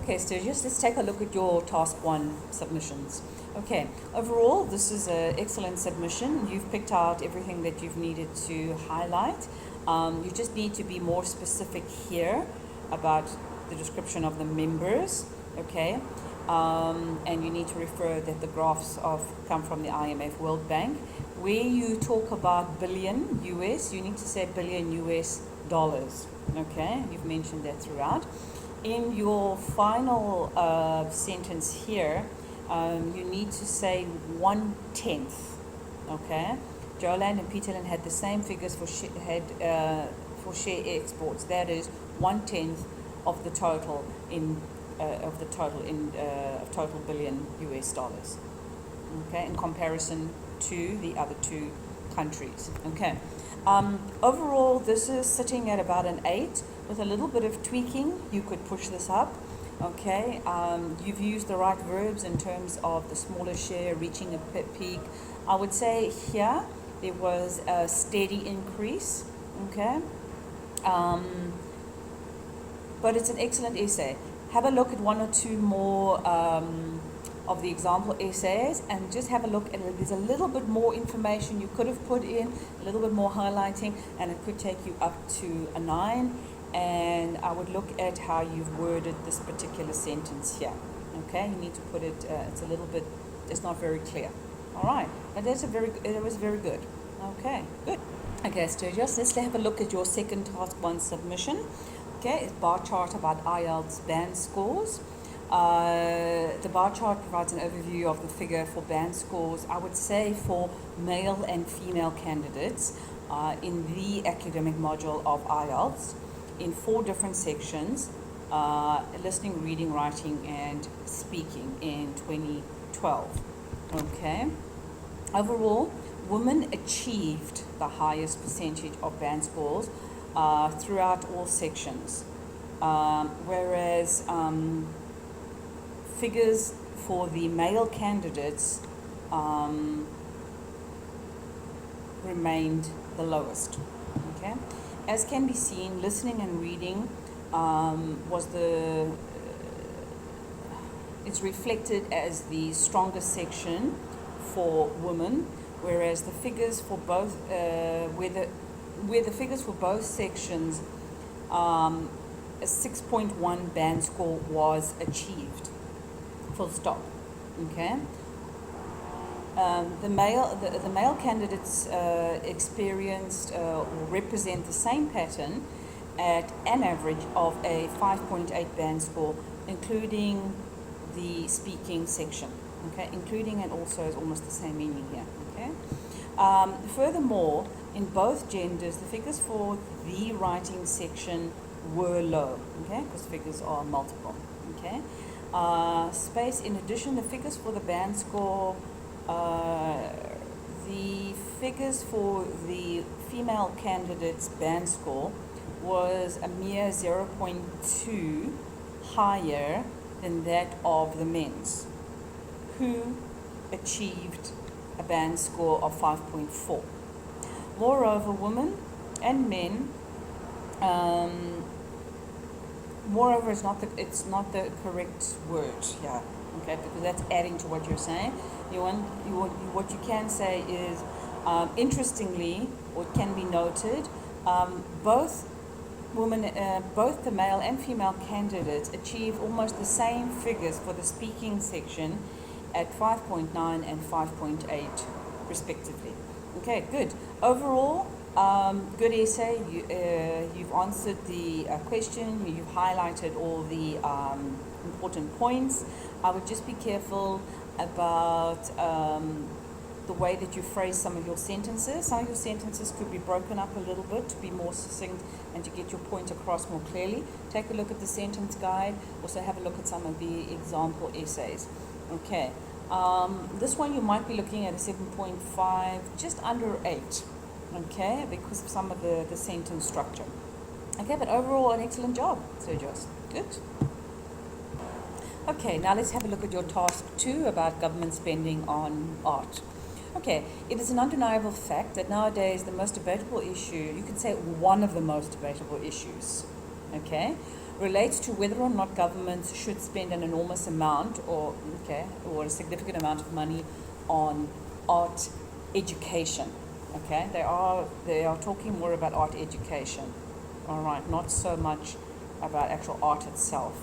Okay, Sturgis, let's take a look at your task 1 submissions. Okay, overall, this is an excellent submission. You've picked out everything that you've needed to highlight. You just need to be more specific here about the description of the members, okay? And you need to refer that the graphs come from the IMF World Bank. Where you talk about billion US, you need to say billion US dollars, okay? You've mentioned that throughout. In your final sentence here, you need to say 1/10, okay? Joland and Peterland had the same figures for share exports. That is 1/10 of the total total billion US dollars. Okay, in comparison to the other 2 countries. Okay. Overall, this is sitting at about an 8. With a little bit of tweaking, you could push this up. Okay, you've used the right verbs in terms of the smaller share reaching a peak. I would say here there was a steady increase. Okay, but it's an excellent essay. Have a look at 1 or 2 more of the example essays and just have a look at it. There's a little bit more information you could have put in, a little bit more highlighting, and it could take you up to a 9. And I would look at how you've worded this particular sentence here. Okay, you need to put it, it's not very clear. All right, but it was very good. Okay, good. Okay, Sturgis, let's have a look at your second task 1 submission. Okay, it's bar chart about IELTS band scores. The bar chart provides an overview of the figure for band scores, I would say, for male and female candidates in the academic module of IELTS in 4 different sections, listening, reading, writing, and speaking in 2012. Okay. Overall, women achieved the highest percentage of band scores throughout all sections, whereas figures for the male candidates remained the lowest. Okay, as can be seen, listening and reading it's reflected as the strongest section for women, whereas the figures for both where the figures for both sections, a 6.1 band score was achieved. Full stop. Okay. The male candidates experienced or represent the same pattern at an average of a 5.8 band score, including the speaking section. Okay, including and also is almost the same meaning here. Okay. Furthermore, in both genders, the figures for the writing section were low. Okay, because figures are multiple. Okay. In addition, the figures for the band score, the figures for the female candidate's band score was a mere 0.2 higher than that of the men's, who achieved a band score of 5.4. Moreover, women and men, moreover it's not the correct word here, okay, because that's adding to what you're saying. What you can say is, interestingly, or it can be noted, both the male and female candidates achieve almost the same figures for the speaking section at 5.9 and 5.8 respectively. Okay, good. Overall, good essay. You've answered the question. You've highlighted all the important points. I would just be careful about the way that you phrase some of your sentences. Some of your sentences could be broken up a little bit to be more succinct and to get your point across more clearly. Take a look at the sentence guide. Also have a look at some of the example essays. Okay. This one you might be looking at a 7.5, just under 8. Okay, because of some of the sentence structure. Okay, but overall an excellent job, Sturgis. Good. Okay, now let's have a look at your task 2 about government spending on art. Okay, it is an undeniable fact that nowadays the most debatable issue, you could say one of the most debatable issues, okay, relates to whether or not governments should spend an enormous amount or a significant amount of money on art education. Okay, they are talking more about art education. All right, not so much about actual art itself.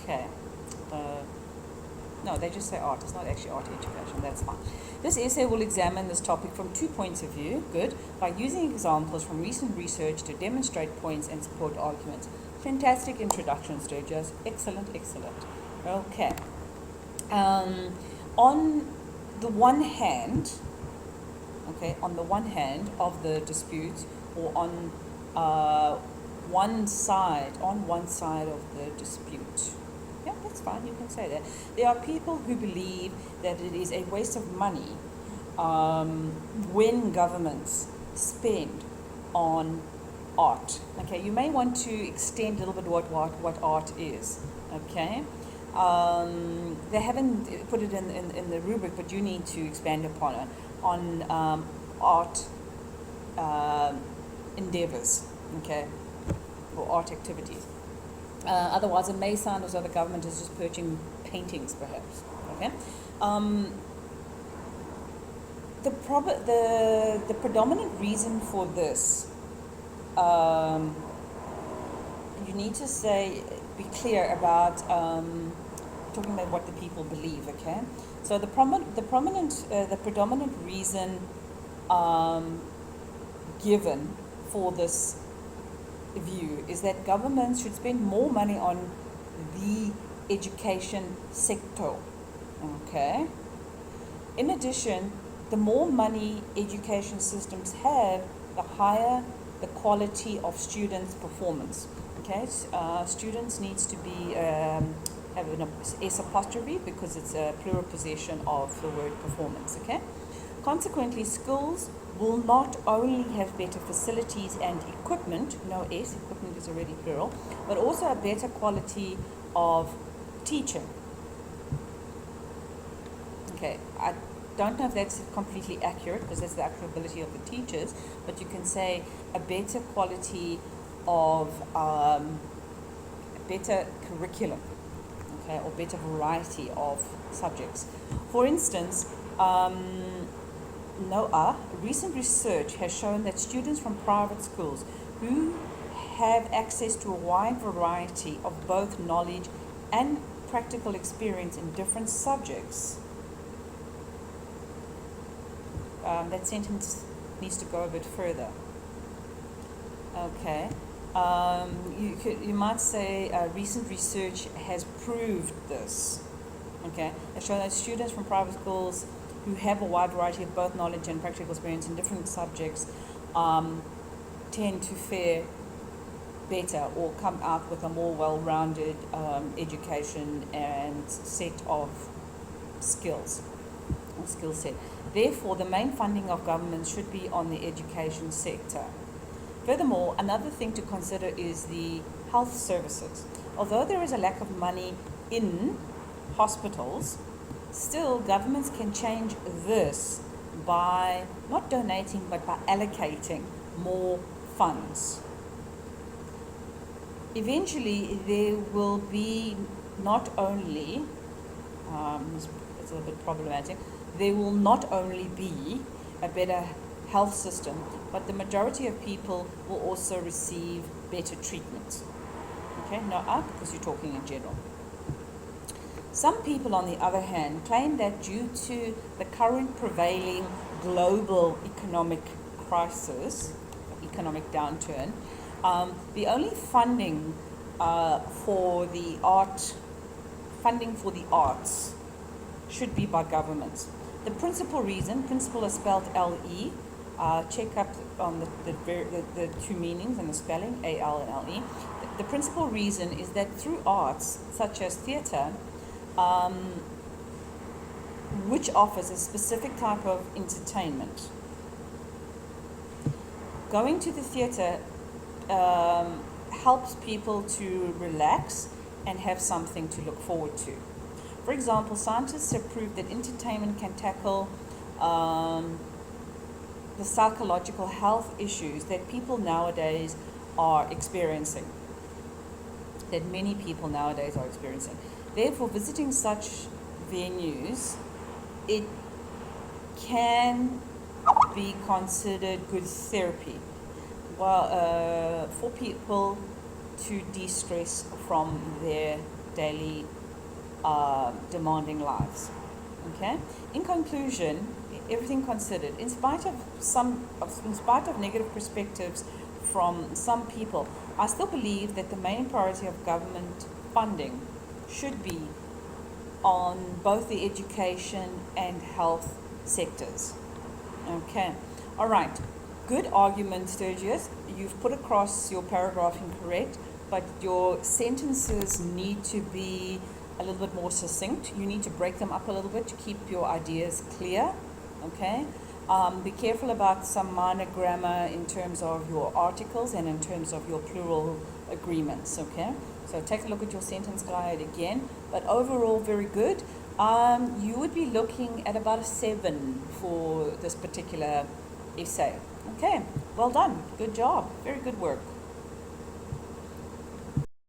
Okay. No, they just say art. It's not actually art education. That's fine. This essay will examine this topic from 2 points of view, good, by using examples from recent research to demonstrate points and support arguments. Fantastic introduction, STERGIOS. Excellent, excellent. Okay. On the one hand of the dispute, or on one side of the dispute. Yeah, that's fine, you can say that. There are people who believe that it is a waste of money when governments spend on art. Okay, you may want to extend a little bit what art is. Okay, they haven't put it in the rubric, but you need to expand upon it, on art endeavors, okay, or art activities. Otherwise, it may sound as though the government is just purchasing paintings, perhaps. Okay. The predominant reason for this, you need to be clear about talking about what the people believe. Okay. So the predominant reason given for this view is that governments should spend more money on the education sector. Okay. In addition, the more money education systems have, the higher the quality of students' performance. Okay. Students needs to be have an S apostrophe because it's a plural possession of the word performance. Okay. Consequently, schools will not only have better facilities and equipment, no S, equipment is already plural, but also a better quality of teaching. Okay, I don't know if that's completely accurate because that's the actual ability of the teachers, but you can say a better quality of better curriculum, okay, or better variety of subjects. For instance, recent research has shown that students from private schools who have access to a wide variety of both knowledge and practical experience in different subjects. That sentence needs to go a bit further. Okay. You might say recent research has proved this. Okay. It shows that students from private schools who have a wide variety of both knowledge and practical experience in different subjects tend to fare better or come out with a more well-rounded education and set of skills or skill set. Therefore, the main funding of governments should be on the education sector. Furthermore, another thing to consider is the health services. Although there is a lack of money in hospitals, still, governments can change this by not donating, but by allocating more funds. Eventually, there will be not only, it's a little bit problematic, there will not only be a better health system, but the majority of people will also receive better treatment. Okay, no, because you're talking in general. Some people, on the other hand, claim that due to the current prevailing global economic crisis, economic downturn, the only funding for the arts should be by governments. The principal reason, principal is spelled L-E, check up on the two meanings and the spelling, A-L and L-E. The principal reason is that through arts, such as theatre, which offers a specific type of entertainment. Going to the theatre helps people to relax and have something to look forward to. For example, scientists have proved that entertainment can tackle the psychological health issues that people nowadays are experiencing, that many people nowadays are experiencing. Therefore, visiting such venues, it can be considered good therapy for people to de-stress from their daily demanding lives. Okay. In conclusion, everything considered, in spite of negative perspectives from some people, I still believe that the main priority of government funding should be on both the education and health sectors. Okay. All right. Good argument, Sturgis. You've put across your paragraphing correct, but your sentences need to be a little bit more succinct. You need to break them up a little bit to keep your ideas clear. Okay. Be careful about some minor grammar in terms of your articles and in terms of your plural agreements. Okay. So take a look at your sentence guide again. But overall, very good. You would be looking at about a 7 for this particular essay. Okay, well done. Good job. Very good work.